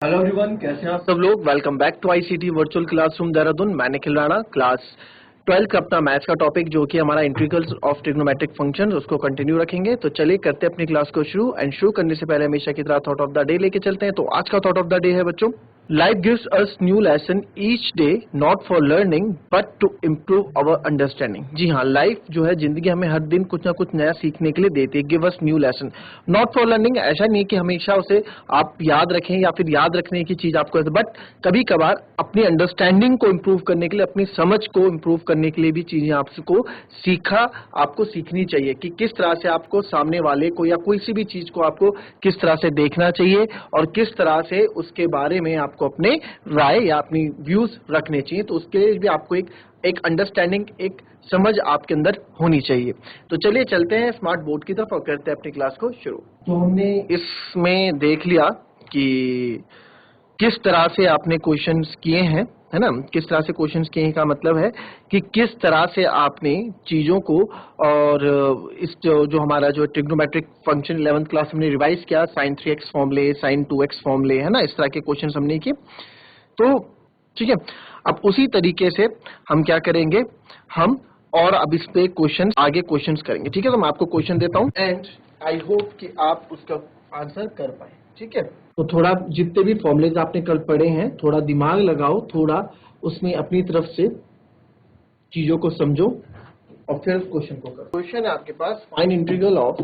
Hello everyone, कैसे हैं आप सब लोग। Welcome back to ICT virtual classroom Dehradun. मैं निखिल राणा, क्लास 12 का अपना मैथ्स का टॉपिक जो कि हमारा इंटीग्रल्स ऑफ ट्रिग्नोमेट्रिक फंक्शंस, उसको कंटिन्यू रखेंगे। तो चलिए करते हैं अपनी क्लास को शुरू। एंड शुरू करने से पहले हमेशा की तरह थॉट ऑफ द डे लेके चलते हैं। तो आज का थॉट ऑफ द डे है बच्चों, life gives us new lesson each day, not for learning but to improve our understanding. जी हाँ, लाइफ जो है, जिंदगी हमें हर दिन कुछ ना कुछ नया सीखने के लिए देती है। Give us new lesson, not for learning. ऐसा नहीं है कि हमेशा उसे आप याद रखें या फिर याद रखने की चीज आपको, बट कभी कभार अपनी अंडरस्टैंडिंग को इम्प्रूव करने के लिए, अपनी समझ को इम्प्रूव करने के लिए भी चीजें आपको आपको सीखनी चाहिए कि किस तरह से आपको सामने वाले को या कोई सी भी चीज को आपको किस तरह से देखना चाहिए और किस तरह से उसके बारे में आपको अपने राय या अपनी व्यूज रखने चाहिए। तो उसके लिए भी आपको एक अंडरस्टैंडिंग, एक समझ आपके अंदर होनी चाहिए। तो चलिए चलते हैं स्मार्ट बोर्ड की तरफ और करते हैं अपनी क्लास को शुरू। तो हमने इसमें देख लिया कि किस तरह से आपने क्वेश्चंस किए हैं, है ना। किस तरह से क्वेश्चंस किए का मतलब है कि किस तरह से आपने चीजों को, और इस जो हमारा जो ट्रिग्नोमेट्रिक फंक्शन 11th क्लास हमने रिवाइज किया, sin 3x फॉर्मूले, sin 2x फॉर्मूले, है ना, इस तरह के क्वेश्चंस हमने किए। तो ठीक है, अब उसी तरीके से हम क्या करेंगे, हम और अब इस पे क्वेश्चन आगे क्वेश्चंस करेंगे। ठीक है, तो मैं आपको क्वेश्चन देता हूं एंड आई होप कि आप उसका आंसर कर पाए। ठीक है, तो थोड़ा जितने भी फॉर्मूलेज आपने कल पढ़े हैं, थोड़ा दिमाग लगाओ, थोड़ा उसमें अपनी तरफ से चीजों को समझो और फिर क्वेश्चन को करो। क्वेश्चन है आपके पास, find integral of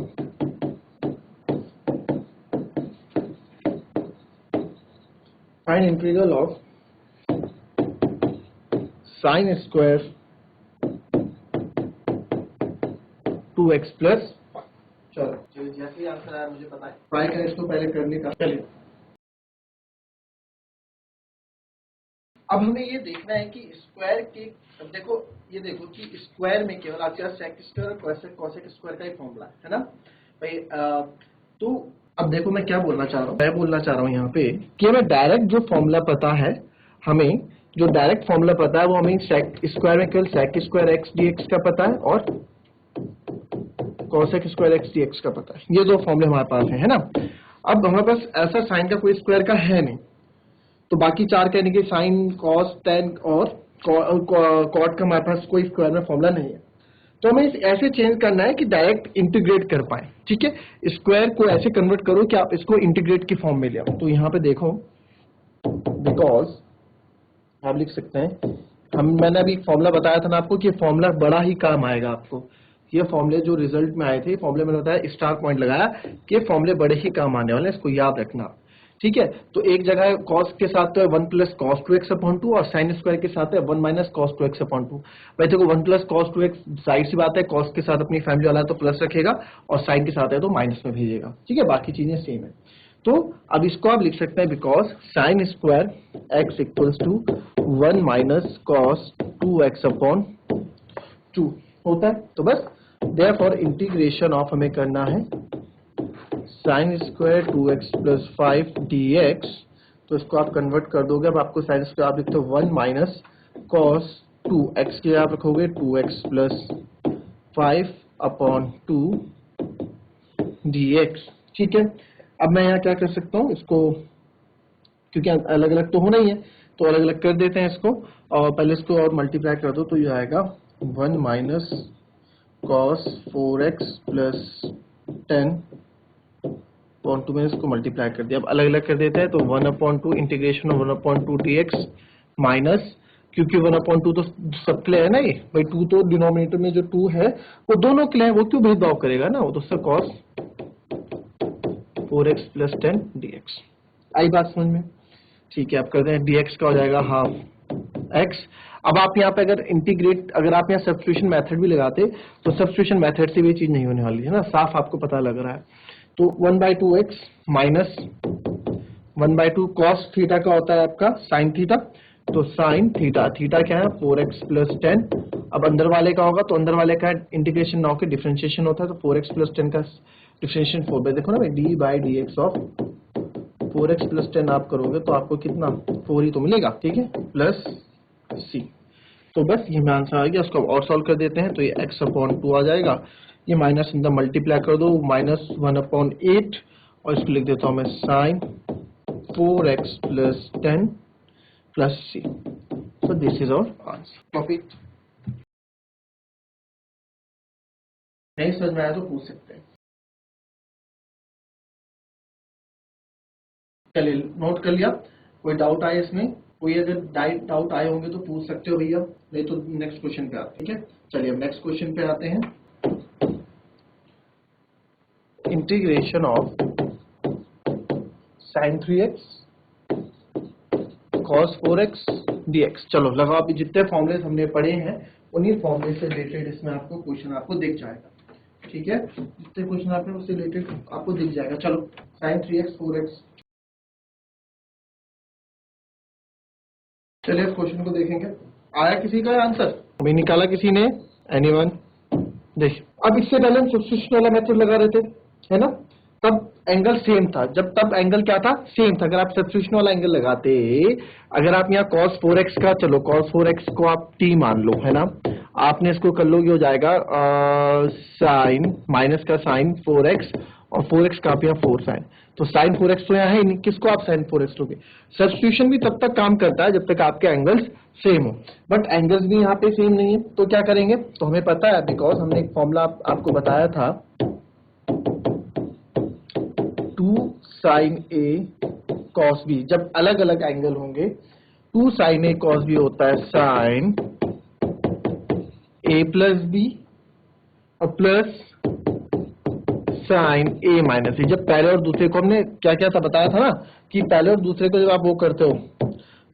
sin square 2x plus. चलो जैसे ही आंसर आया मुझे पता है, ट्राई करें इसको पहले करने का। चलिए, अब हमें ये देखना है कि स्क्वायर के, अब देखो ये देखो कि स्क्वायर में केवल आपके पास सेक स्क्वायर और कॉसेक स्क्वायर का ही फॉर्मूला है ना भाई। तो अब देखो मैं क्या बोलना चाह रहा हूँ, मैं बोलना चाह रहा हूँ यहाँ पे कि हमें डायरेक्ट जो फॉर्मूला पता है, हमें जो डायरेक्ट फॉर्मूला पता है वो हमें सेक स्क्वायर में केवल सेक स्क्वायर एक्स डीएक्स का पता है और कॉसेक स्क्वायर एक्स डीएक्स का पता है। ये दो फॉर्मूले हमारे पास है ना। अब हमारे पास ऐसा साइन का कोई स्क्वायर का है नहीं, तो बाकी चार कहने के साइन, कॉस, टेन और कॉट का हमारे पास कोई स्क्वायर में फॉर्मूला नहीं है। तो हमें ऐसे चेंज करना है कि डायरेक्ट इंटीग्रेट कर पाए। ठीक है, स्क्वायर को ऐसे कन्वर्ट करो कि आप इसको इंटीग्रेट की फॉर्म में ले आओ। तो यहाँ पे देखो, बिकॉज आप लिख सकते हैं, मैंने अभी फॉर्मूला बताया था ना आपको कि फॉर्मूला बड़ा ही काम आएगा आपको। ये फॉर्मूले जो रिजल्ट में आए थे, फॉर्मूले मैंने बताया, स्टार पॉइंट लगाया कि फॉर्मूले बड़े ही काम आने वाले हैं, इसको याद रखना। ठीक है, तो एक जगह कॉस के साथ तो है 1 प्लस कॉस 2x अपॉन 2 और साइन स्क्वायर के साथ है 1 माइनस कॉस 2x अपॉन 2। भाई देखो 1 प्लस कॉस 2x साइड सी बात है, कॉस के साथ अपनी फैमिली वाला है तो प्लस रखेगा और साइन के साथ है तो माइनस में भेजेगा। ठीक है, बाकी चीजें सेम है। तो अब इसको आप लिख सकते हैं, because sine square x equals to 1 minus cos 2x upon 2 होता है। तो बस देयरफॉर इंटीग्रेशन ऑफ हमें करना है sine square 2x plus 5 dx। तो इसको आप कन्वर्ट कर दोगे, अब आपको साइन स्क्वायर आप लिखते हो 1 माइनस कॉस 2x के आप रखोगे 2x प्लस 5 अपॉन 2 dx। ठीक है, अब मैं यहाँ क्या कर सकता हूँ, इसको क्योंकि अलग अलग तो होना ही है तो अलग अलग कर देते हैं इसको, और पहले इसको और मल्टीप्लाई कर दो तो ये आएगा 1 minus cos 4x plus 10 upon 2 में इसको मल्टीप्लाई कर दिया। अब अलग अलग कर देते हैं तो 1 upon 2 integration of 1 upon 2 dx minus, क्योंकि 1 अपॉन 2 तो सबके लिए है ना, ये भाई 2 तो डिनोमिनेटर में जो 2 है वो दोनों के लिए है, वो क्यों भेदभाव करेगा ना, वो तो उससे कॉस 4x प्लस 10 dx। आई बात समझ में? ठीक है, अब करते हैं dx का हो जाएगा हाफ x। अब आप यहाँ पे अगर इंटीग्रेट, अगर आप यहाँ सब्स्टिट्यूशन मेथड भी लगाते तो सब्स्टिट्यूशन मेथड से भी चीज नहीं होने वाली है ना, साफ आपको पता लग रहा है। तो 1/2x माइनस 1/2 कॉस थीटा का होता है आपका साइन थीटा, तो साइन थीटा, थीटा क्या है 4x प्लस 10। अब अंदर वाले का होगा तो अंदर वाले का इंटीग्रेशन ना होकर डिफरेंशिएशन होता है, तो 4x प्लस 10 का डिफरेंशिएशन 4 बाई, देखो ना भाई, d/dx ऑफ 4x प्लस 10 आप करोगे तो आपको कितना 4 ही तो मिलेगा। ठीक है, प्लस c। तो बस ये में आंसर आ गया, इसको और सॉल्व कर देते हैं तो ये x अपॉन 2 आ जाएगा, ये माइनस मल्टीप्लाई कर दो माइनस 1/8 और इसको लिख देता हूं मैं sign 4x plus 10 plus c. So this is our answer. Copy. नहीं समझ में आया तो पूछ सकते हैं. चलिए नोट कर लिया. कोई डाउट आए इसमें? कोई अगर डाउट आए होंगे तो पूछ सकते हो भैया, नहीं तो नेक्स्ट क्वेश्चन पे आते हैं. ठीक है, चलिए अब नेक्स्ट क्वेश्चन पे आते हैं. Integration of sin 3x cos 4x dx. चलो लगाओ. अभी जितने फॉर्मूले हमने पढ़े हैं उन्हीं फॉर्मूले से रिलेटेड इसमें आपको क्वेश्चन आपको दिख जाएगा. ठीक है, जितने क्वेश्चन आपने उससे रिलेटेड आपको दिख जाएगा. चलो sin 3x 4x. चलिए इस क्वेश्चन को देखेंगे. आया किसी का आंसर? अभी निकाला किसी ने? एनीवन? देखिए अब इससे पहले हम सब्स्टिट्यूशन वाला मेथड लगा रहे थे, है ना. तब एंगल सेम था. जब तब एंगल क्या था? सेम था. अगर आप सब्स्टिट्यूशन वाला एंगल लगाते, अगर आप यहाँ cos 4x का, चलो cos 4x को आप t मान लो, है ना. आपने इसको कर लोगे हो जाएगा साइन माइनस का साइन 4x और 4x का आप यहाँ 4 साइन. तो साइन 4x तो यहाँ है नहीं, किसको आप साइन 4x लोगे? सब्स्टिट्यूशन भी तब तक काम करता है जब तक आपके एंगल्स सेम हो. बट एंगल्स भी यहाँ पे सेम नहीं है, तो क्या करेंगे? तो हमें पता है, बिकॉज हमने एक फॉर्मूला आपको बताया था 2 sin a cos b. जब अलग अलग एंगल होंगे 2 sin a cos b होता है sin a प्लस b और plus sin a minus b. जब पहले और दूसरे को हमने क्या क्या था बताया था ना, कि पहले और दूसरे को जब आप वो करते हो,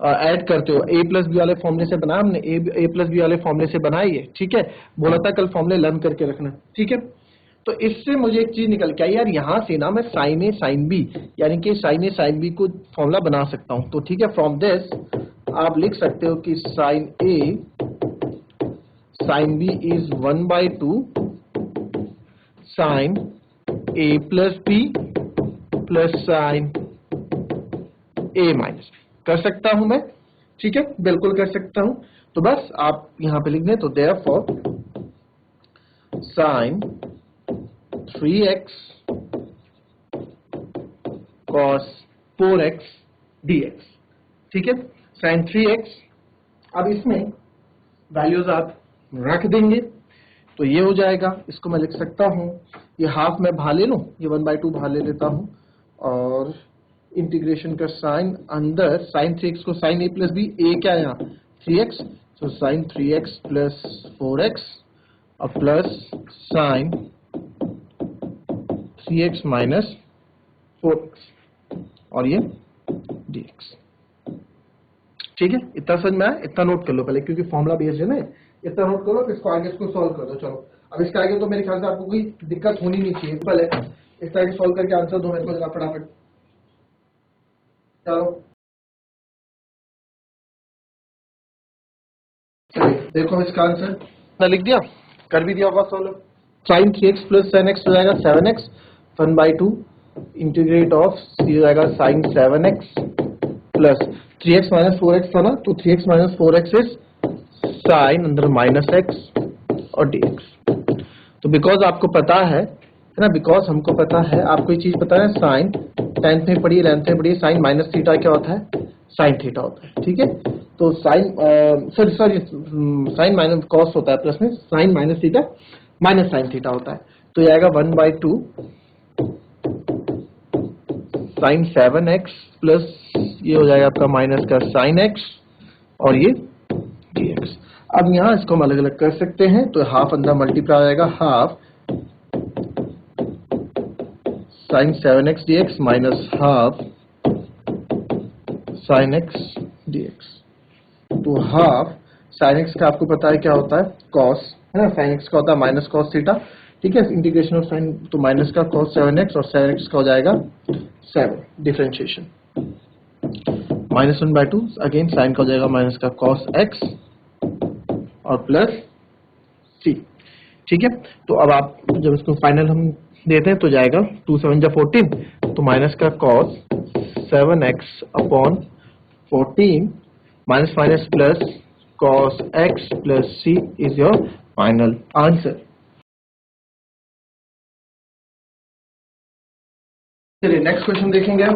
ऐड करते हो, a प्लस बी वाले फॉर्मूले से बना हमने, a प्लस बी वाले फॉर्मूले से बनाई है. ठीक है, बोला था कल फॉर्मूले लर्न करके रखना. ठीक है, तो इससे मुझे एक चीज निकल के आई यार, यहाँ से ना मैं साइन ए साइन बी यानी कि साइन ए साइन बी को फॉर्मूला बना सकता हूँ. तो ठीक है, फ्रॉम दिस आप लिख सकते हो कि sine A sine B is 1/2 sine A plus B plus sine A minus B. कर सकता हूं मैं? ठीक है, बिल्कुल कर सकता हूं. तो बस आप यहां पे लिख दें. तो therefore sign 3x cos 4x dx. ठीक है, sin 3x. अब इसमें वैल्यूज आप रख देंगे तो ये हो जाएगा. इसको मैं लिख सकता हूं, ये हाफ में बाहर ले लूं, ये 1/2 बाहर ले लेता हूं और इंटीग्रेशन का साइन अंदर sin 3x को sin a plus B, a क्या है यहाँ 3x, तो sin 3x प्लस 4x और plus sin 3x minus 4x और ये dx. ठीक है, इतना समझ में आया? इतना नोट कर लो पहले, क्योंकि फॉर्मूला बेस्ड है ना. इतना नोट कर लो, इसको आगे इसको सॉल्व कर दो. चलो अब इसके आगे तो मेरे ख्याल से आपको कोई दिक्कत होनी नहीं चाहिए. पहले इसका आगे सॉल्व करके आंसर दो मेरे को जरा फटाफट. चलो देखो इसका आंसर लिख दिया, कर भी दिया होगा solve. Sine 3x plus sine x हो जाएगा 7x 1/2 इंटीग्रेट ऑफ ये हो जाएगा sign 7x plus 3x minus 4x था ना, तो 3x minus 4x is sine अंदर माइनस x और dx. तो बिकॉज आपको पता है ना, बिकॉज हमको पता है, आपको ये चीज पता है, साइन 10th में पढ़ी 11th में पढ़ी, साइन माइनस थीटा क्या होता है? साइन थीटा होता है. ठीक है, तो sine sorry sine minus cos होता है प्लस में sine minus theta minus sine theta होता है. तो ये आएगा 1/2 साइन 7x प्लस ये हो जाएगा आपका माइनस का साइन x और ये dx. अब यहाँ इसको हम अलग अलग कर सकते हैं. तो हाफ अंदर मल्टीप्लाई हो जाएगा, half sine 7x dx minus half sine x dx. तो हाफ साइन x का आपको पता है क्या होता है? कॉस, है ना. साइन x का होता है माइनस कॉस थीटा. ठीक है, इंटीग्रेशन ऑफ साइन, तो माइनस का कॉस 7x और 7x का हो जाएगा 7. डिफरेंशिएशन माइनस 1/2 अगेन साइन का हो जाएगा माइनस का कॉस x और प्लस c. ठीक है, तो अब आप जब इसको फाइनल हम देते हैं तो जाएगा 2 7 जा 14, तो माइनस का cos 7x upon 14 minus minus plus cos x plus c is your final answer. चलिए नेक्स्ट क्वेश्चन देखेंगे.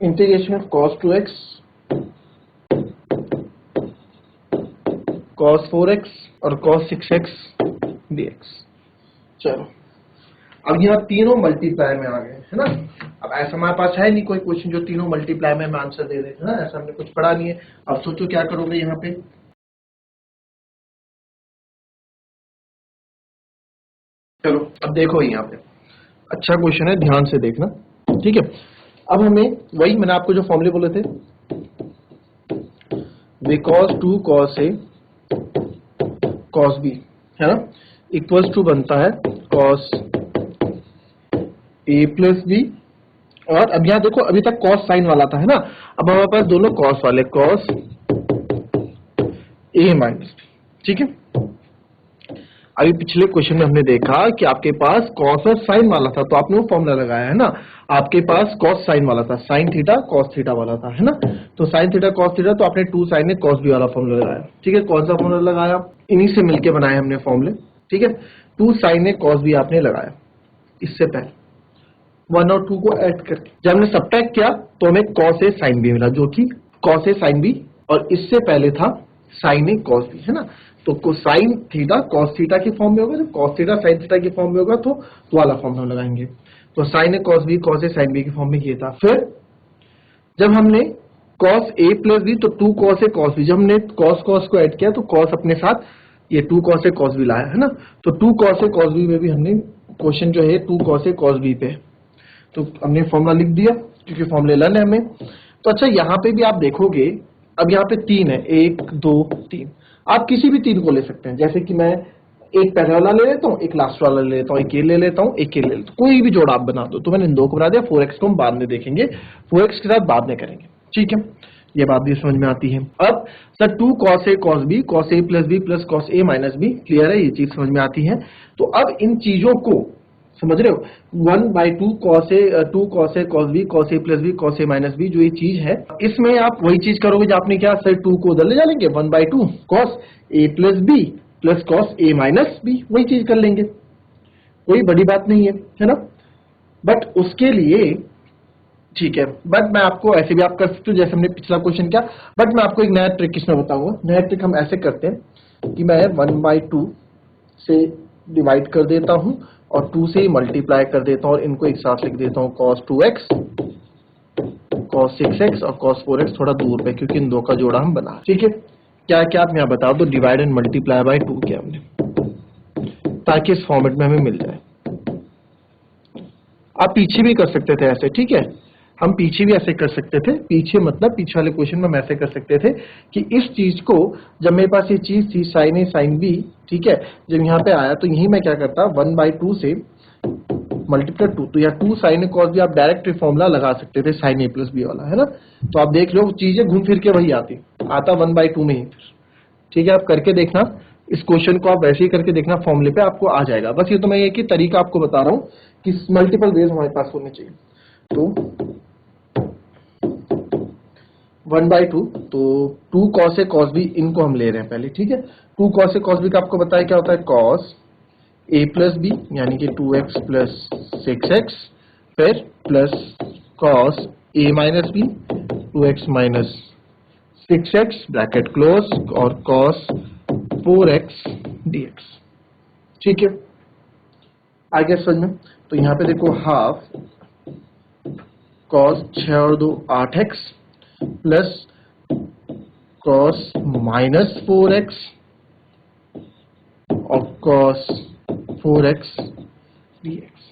Integration of cos 2x cos 4x और cos 6x dx। चलो अब यहाँ तीनों मल्टीप्लाई में आ गए है ना। अब ऐसा हमारे पास है नहीं कोई क्वेश्चन जो तीनों मल्टीप्लाई में हम आंसर दे देते हैं ना, ऐसा हमने कुछ पढ़ा नहीं है। अब सोचो क्या करोगे यहाँ पे। चलो अब देखो यहाँ पे अच्छा क्वेश्चन है, ध्यान से देखना, ठीक है। अब हमें वही मैंने आपको जो फॉर्मूले बोले थे, because 2 cos A cos B है ना, इक्वल्स टू बनता है cos A प्लस B। और अब यहाँ देखो अभी तक cos साइन वाला था है ना, अब हमारे पास दोनों cos वाले, cos A माइनस B, ठीक है। अभी पिछले क्वेश्चन में हमने देखा कि आपके पास cos और साइन वाला था, तो आपने वो फॉर्मूला लगाया है ना। आपके पास cos साइन वाला था, साइन थीटा cos थीटा वाला था है ना, तो साइन थीटा cos थीटा, तो आपने 2 sin A cos B वाला फॉर्मूला लगाया, ठीक है। कौन सा फॉर्मूला लगाया, इन्हीं से मिलके बनाए हमने फॉर्मूले, ठीक है। 2 sin A cos B आपने लगाया, इससे पहले 1 और 2 को ऐड करके जब हमने सबट्रैक्ट किया तो हमें cos A sin B मिला, जो कि cos A sin B, और इससे पहले था sin A cos B है ना। तो साइन थीटा कॉस थीटा की फॉर्म में होगा, जब कॉस थीटा साइन थीटा की फॉर्म में होगा तो वाला फॉर्म हम लगाएंगे। तो sign A cos B, cos A sine B की फॉर्म में ये था। फिर जब हमने कॉस ए प्लस बी, तो 2 cos ए कॉस बी, जब हमने कॉस कॉस को ऐड किया तो कॉस अपने साथ ये 2 cos ए कॉस बी लाया है ना, तो 2 cos ए कॉस बी में भी हमने क्वेश्चन जो है 2 cos ए कॉस बी पे, तो हमने फॉर्मूला लिख दिया क्योंकि फॉर्मूले लर्न है हमें। तो अच्छा यहाँ पे भी आप देखोगे, अब यहाँ पे 3 है, 1 2 3, आप किसी भी 3 को ले सकते हैं, जैसे कि मैं एक पहले वाला ले लेता हूँ, एक लास्ट वाला ले लेता हूँ, एक ये ले लेता हूँ, एक ये ले लेता हूँ, कोई भी जोड़ा आप बना दो। तो मैंने इन 2 को बना दिया, 4x को हम बाद में देखेंगे, 4x के साथ बाद में करेंगे, ठीक है। ये बात भी समझ में आती है। अब sir 2 cos A cos B, cos A plus B plus cos A minus B, clear है, ये चीज समझ में आती है। तो अब इन चीजों को समझ रहे हो, 1/2 cos A 2 cos A cos B cos A plus B cos A minus B, जो ये चीज है, इसमें आप वही चीज करोगे जो आपने क्या, सर 2 को उधर ले जाएंगे, 1/2 cos A plus B plus cos A minus B, वही चीज कर लेंगे, कोई बड़ी बात नहीं है ना। बट उसके लिए ठीक है, बट मैं आपको ऐसे भी आप कर सकते हो जैसे हमने पिछला क्वेश्चन किया, बट मैं आपको एक नया ट्रिक इसमें बताऊंगा। नया ट्रिक हम ऐसे करते हैं कि मैं 1/2 से डिवाइड कर देता हूं और 2 से ही मल्टीप्लाई कर देता हूं और इनको एक साथ लिख देता हूं, cos 2x cos 6x और cos 4x थोड़ा दूर पे, क्योंकि इन 2 का जोड़ा हम बना, ठीक है। क्या क्या आप यहाँ बता दो, डिवाइड एंड मल्टीप्लाई बाय 2 किया हमने, ताकि इस फॉर्मेट में हमें मिल जाए। आप पीछे भी कर सकते थे ऐसे, ठीक है, हम पीछे भी ऐसे कर सकते थे, पीछे मतलब पीछे वाले क्वेश्चन में हम ऐसे कर सकते थे कि इस चीज को, जब मेरे पास ये चीज थी sin A sin B, ठीक है, जब यहाँ पे आया तो यही मैं क्या करता, 1/2 से मल्टीप्लाई 2, तो यहाँ 2 sin A cos B आप डायरेक्ट फॉर्मूला लगा सकते थे sin A प्लस B वाला, है ना। तो आप देख लो चीजें घूम फिर के वही आता 1/2 में ही, ठीक है। आप करके देखना इस क्वेश्चन को, आप वैसे ही करके देखना, फॉर्मूले पे आपको आ जाएगा। बस ये तो मैं एक ही तरीका आपको बता रहा हूँ कि मल्टीपल वेज हमारे पास होने चाहिए। तो 1/2, तो 2 cos A cos B इनको हम ले रहे हैं पहले, ठीक है। 2 cos A cos B का आपको बताया क्या होता है, cos A प्लस B यानी कि 2x प्लस 6x, फिर plus cos A minus B 2x minus 6x bracket close और cos 4x dx, ठीक है। आगे समझ में, तो यहाँ पे देखो हाफ cos 6 और 2 8x plus cos minus 4x और cos 4x dx,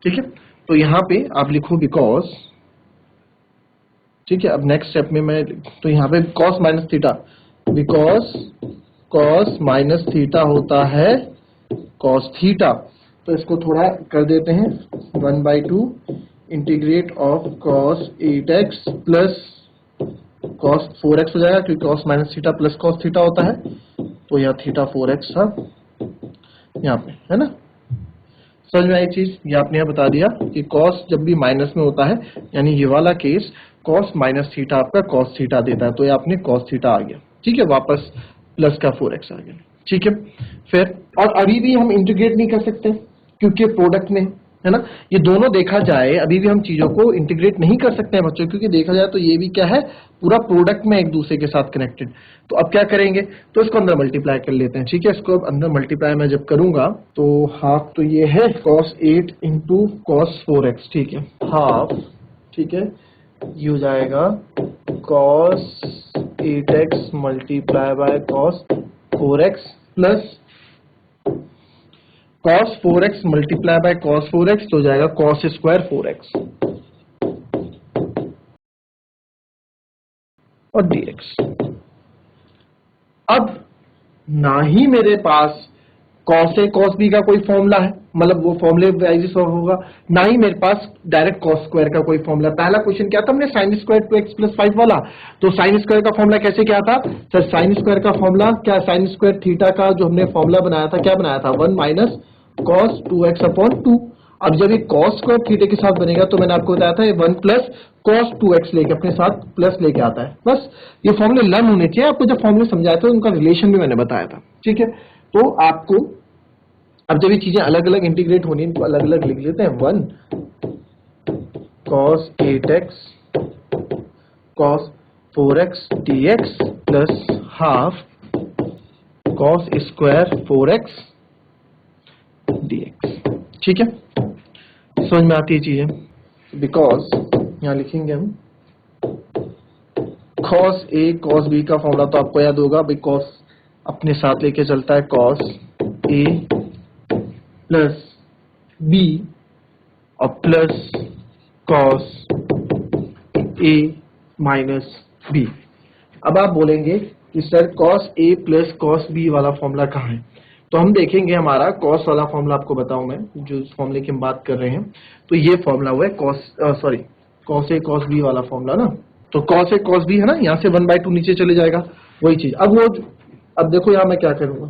ठीक है। तो यहाँ पे आप लिखो बिकॉज, ठीक है। अब नेक्स्ट स्टेप में मैं, तो यहाँ पे cos minus theta, because cos minus theta होता है cos थीटा, तो इसको थोड़ा कर देते हैं, 1/2 integrate of cos 8x plus cos 4x हो जाएगा, क्योंकि cos minus theta plus cos theta होता है, तो यह थीटा 4x था यहाँ पे, है ना। समझ में आई चीज, ये आपने यहाँ बता दिया कि cos जब भी माइनस में होता है, यानी ये वाला केस cos माइनस थीटा आपका cos थीटा देता है, तो ये आपने cos थीटा आ गया, ठीक है, वापस प्लस का 4x आ गया, ठीक है। फिर और अभी भी हम इंटीग्रेट नहीं कर सकते क्योंकि प्रोडक्ट में, है ना। ये दोनों देखा जाए अभी भी हम चीजों को इंटीग्रेट नहीं कर सकते हैं बच्चों, क्योंकि देखा जाए तो ये भी क्या है, पूरा प्रोडक्ट में एक दूसरे के साथ कनेक्टेड। तो अब क्या करेंगे, तो इसको अंदर मल्टीप्लाई कर लेते हैं, ठीक है। इसको अब अंदर मल्टीप्लाई मैं जब करूंगा तो हाफ तो ये है cos 8 इंटू कॉस 4x, ठीक है, हाफ, ठीक है, ये हो जाएगा cos 8x multiply by cos 4x plus cos 4x multiply by cos 4x तो हो जाएगा cos स्क्वायर 4x और dx। अब ना ही मेरे पास cos a cos b का कोई फॉर्मूला है, मतलब वो फॉर्मूले वाइज सॉल्व होगा, ना ही मेरे पास डायरेक्ट cos स्क्वायर का कोई फॉर्मूला। पहला क्वेश्चन क्या था हमने, sin स्क्वायर 2x प्लस 5 वाला, तो sin स्क्वायर का फॉर्मूला कैसे क्या था सर, sin स्क्वायर का फॉर्मूला क्या, sin स्क्वायर थीटा का जो हमने फॉर्मूला बनाया था क्या बनाया था, 1 माइनस cos 2x अपॉन 2। अब जब ये cos स्क्वायर थीटा के साथ बनेगा तो मैंने आपको बताया था ये 1 प्लस cos 2x लेके अपने साथ प्लस लेके आता है। बस ये फॉर्मूले लर्न होने चाहिए आपको, जब फॉर्मूले समझाया था उनका रिलेशन भी मैंने बताया था, ठीक है। तो आपको अब जब ये चीजें अलग अलग इंटीग्रेट होनी है, इनको अलग अलग लिख लेते हैं, 1 cos 8x cos 4x dx plus half cos square 4x dx, ठीक है। समझ में आती है चीजें, बिकॉज यहां लिखेंगे हम cos a cos b का फॉर्मूला तो आपको याद होगा, बिकॉज अपने साथ लेके चलता है cos a प्लस b और plus cos a minus b। अब आप बोलेंगे कि sir cos a plus cos b वाला फॉर्मूला कहाँ है, तो हम देखेंगे हमारा cos वाला फॉर्मूला आपको बताऊं मैं, जो इस फॉर्मूले की हम बात कर रहे हैं, तो ये फॉर्मूला हुआ है cos a cos b वाला फॉर्मूला ना। तो cos a cos b है ना, यहाँ से 1/2 नीचे चले जाएगा, वही चीज। अब देखो यहाँ मैं क्या करूंगा,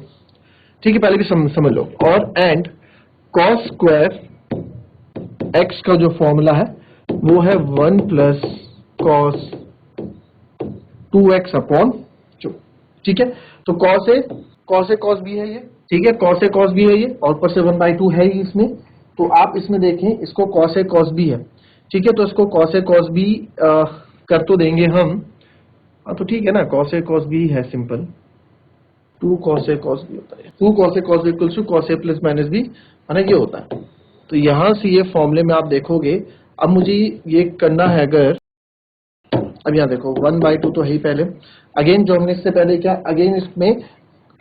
ठीक है, पहले भी समझ लो, और एंड cos स्क्वायर x का जो फॉर्मूला है वो है 1 प्लस cos 2x अपॉन 2, ठीक है। तो cos a cos b है ये, ठीक है, cos a cos b है ये, और ऊपर से 1/2 है ही इसमें। तो आप इसमें देखें, इसको cos a cos b है, ठीक है, तो इसको cos a cos b कर तो देंगे हम, हाँ तो ठीक है ना, cos a cos b है simple, 2 cos a cos b होता है, 2 cos a cos b equals to cos a plus minus b, है ना, ये होता है। तो यहां से ये फॉर्मूले में आप देखोगे, अब मुझे ये करना है, अगर अब यहाँ देखो 1/2 तो है ही पहले, अगेन जो हमने इससे पहले क्या, अगेन इसमें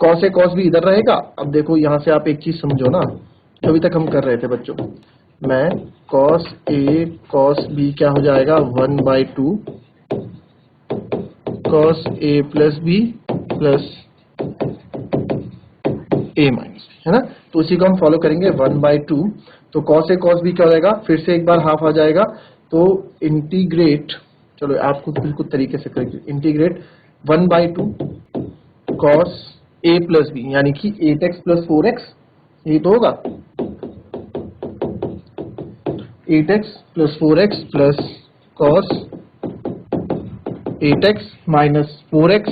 cos a cos b इधर रहेगा। अब देखो यहाँ से आप एक चीज समझो ना, जो अभी तक हम कर रहे थे बच्चों, मैं cos a cos b क्या हो जाएगा, 1/2 cos a plus b plus a minus, है ना। तो उसी को हम फॉलो करेंगे, 1/2, तो cos a cos b क्या हो जाएगा, फिर से एक बार हाफ आ जाएगा, तो इंटीग्रेट, चलो आपको बिल्कुल तरीके से करेंगे, integrate 1/2 cos a plus b, यानी कि 8x प्लस 4x, ये तो होगा 8x plus 4x plus cos 8x minus 4x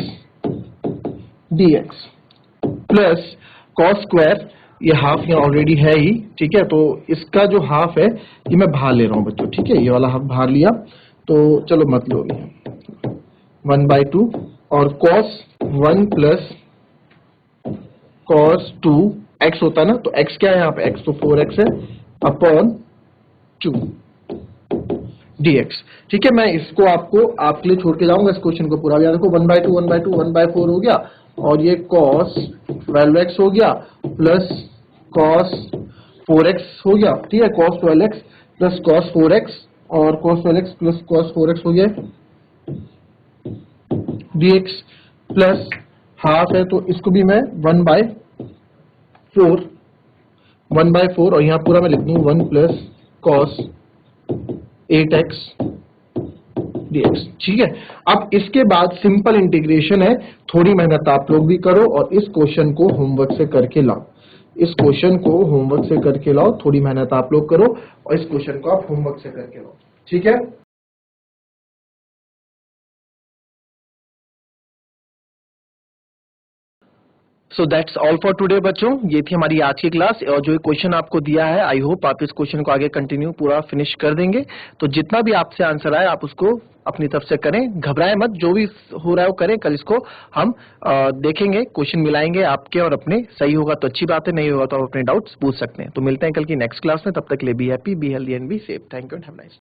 dx plus cos square, ये हाफ यहाँ ऑलरेडी है ही, ठीक है, तो इसका जो हाफ है ये मैं बाहर ले रहा हूँ बच्चों, ठीक है, ये वाला हाफ बाहर लिया, तो चलो मत लो, 1/2 और cos 1 प्लस cos 2 x होता है ना, तो x क्या है यहाँ पे, x तो 4x है अपॉन 2 dx, ठीक है। मैं इसको आपके लिए छोड़ के जाऊंगा, इस क्वेश्चन को पूरा याद रखो, 1/2 1/2 1/4 हो गया, और ये cos 12x हो गया प्लस cos 4x हो गया, ठीक है, cos 12x plus cos 4x, और cos 12x plus cos 4x हो गया dx, प्लस हाफ है तो इसको भी मैं 1/4 और यहाँ पूरा मैं लिख दूं 1 प्लस cos 8x dx, ठीक है। अब इसके बाद सिंपल इंटीग्रेशन है, थोड़ी मेहनत आप लोग भी करो और इस क्वेश्चन को होमवर्क से करके लाओ, इस क्वेश्चन को होमवर्क से करके लाओ, थोड़ी मेहनत आप लोग करो और इस क्वेश्चन को आप होमवर्क से करके लाओ, ठीक है। So that's all for today बच्चों, ये थी हमारी आज की क्लास। और जो क्वेश्चन आपको दिया है, आई होप आप इस क्वेश्चन को आगे कंटिन्यू पूरा फिनिश कर देंगे। तो जितना भी आपसे आंसर आए आप उसको अपनी तरफ से करें, घबराएं मत, जो भी हो रहा है वो करें। कल इसको हम देखेंगे, क्वेश्चन मिलाएंगे आपके और अपने। सही होगा तो अच्छी बात है, नहीं होगा तो आप अपने डाउट्स पूछ सकते हैं। तो मिलते हैं कल की नेक्स्ट क्लास में, तब तक के लिए be happy, be healthy and be safe. Thank you and have nice.